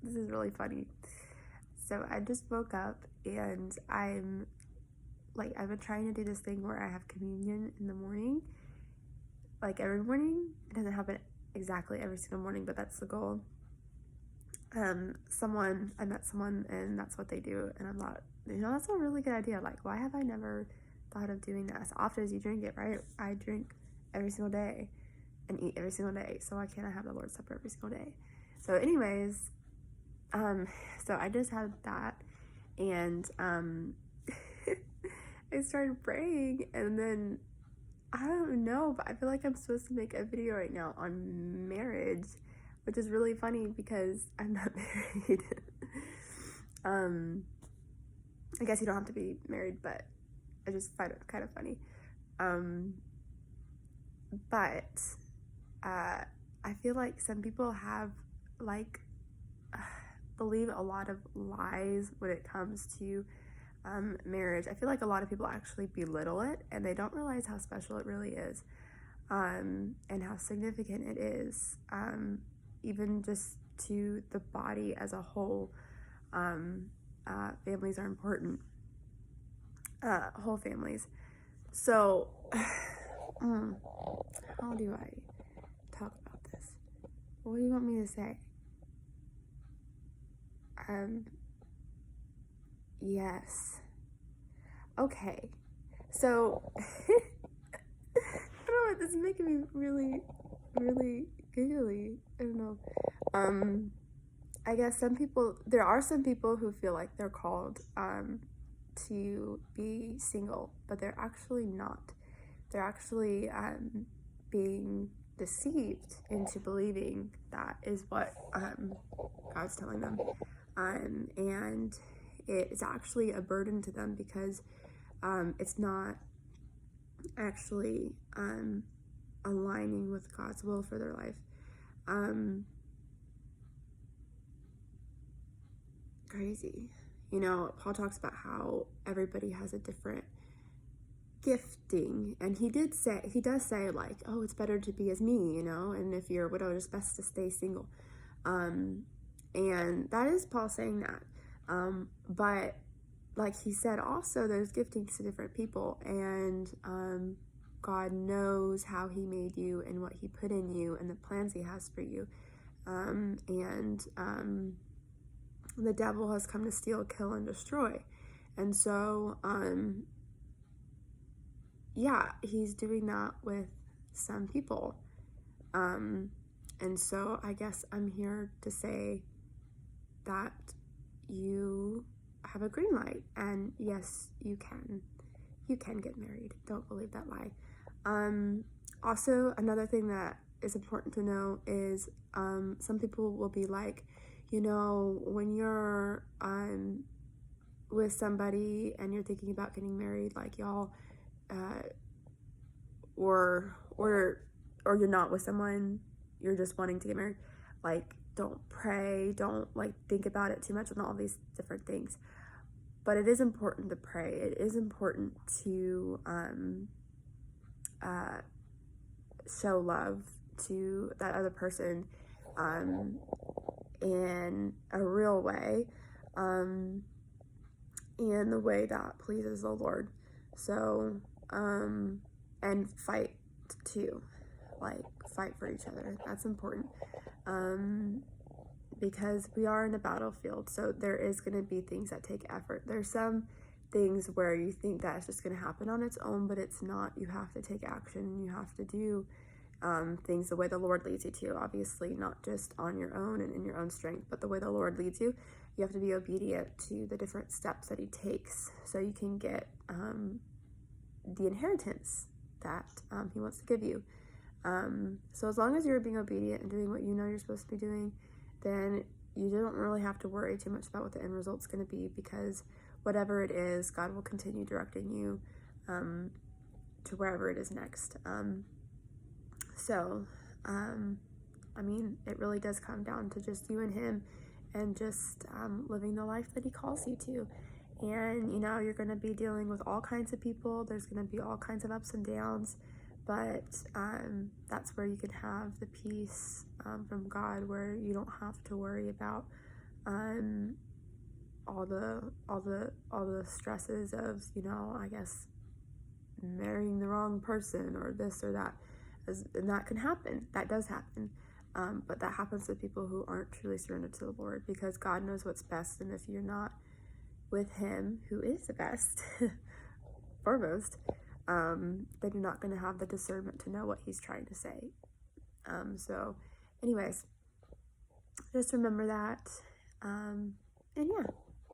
This is really funny. So I just woke up and I've been trying to do this thing where I have communion in the morning, like every morning. It doesn't happen exactly every single morning, but that's the goal. I met someone and that's what they do, and I'm not, that's a really good idea. Like, why have I never thought of doing that? As often as you drink it, right? I drink every single day and eat every single day, so why can't I have the Lord's Supper every single day? So anyways, so I just had that, and I started praying, and then I don't know, but I feel like I'm supposed to make a video right now on marriage, which is really funny because I'm not married. I guess you don't have to be married, but I just find it kind of funny. But I feel like some people have believe a lot of lies when it comes to marriage. I feel like a lot of people actually belittle it, and they don't realize how special it really is, and how significant it is, even just to the body as a whole. Families are important, whole families. So how do I talk about this? What do you want me to say? Yes. Okay. So I don't know, this is making me really, really giggly. I don't know. I guess there are some people who feel like they're called to be single, but they're actually not. They're actually being deceived into believing that is what God's telling them. And it's actually a burden to them because it's not actually aligning with God's will for their life. Crazy. Paul talks about how everybody has a different gifting, and he does say like, oh, it's better to be as me, and if you're a widow, it's best to stay single. And that is Paul saying that. But like he said, also there's giftings to different people, and God knows how he made you and what he put in you and the plans he has for you. The devil has come to steal, kill, and destroy. And so, he's doing that with some people. And so I guess I'm here to say that you have a green light, and yes, you can get married. Don't believe that lie. Also, another thing that is important to know is some people will be like, when you're with somebody and you're thinking about getting married, like y'all or you're not with someone, you're just wanting to get married, like, don't pray, don't think about it too much and all these different things. But it is important to pray. It is important to show love to that other person in a real way, in the way that pleases the Lord. So, and fight too, fight for each other. That's important, because we are in a battlefield, so there is going to be things that take effort. There's some things where you think that it's just going to happen on its own, but it's not. You have to take action, and you have to do things the way the Lord leads you to. Obviously, not just on your own and in your own strength, but the way the Lord leads you. You have to be obedient to the different steps that he takes so you can get the inheritance that he wants to give you. So as long as you're being obedient and doing what you know you're supposed to be doing, then you don't really have to worry too much about what the end result's going to be, because whatever it is, God will continue directing you to wherever it is next. It really does come down to just you and him, and just living the life that he calls you to. And you're going to be dealing with all kinds of people. There's going to be all kinds of ups and downs, but that's where you can have the peace from God, where you don't have to worry about all the stresses of, you know, I guess marrying the wrong person or this or that. And that can happen. That does happen. But that happens to people who aren't truly surrendered to the Lord, because God knows what's best. And if you're not with Him, who is the best, foremost, then you're not going to have the discernment to know what He's trying to say. So, anyways, just remember that. And yeah.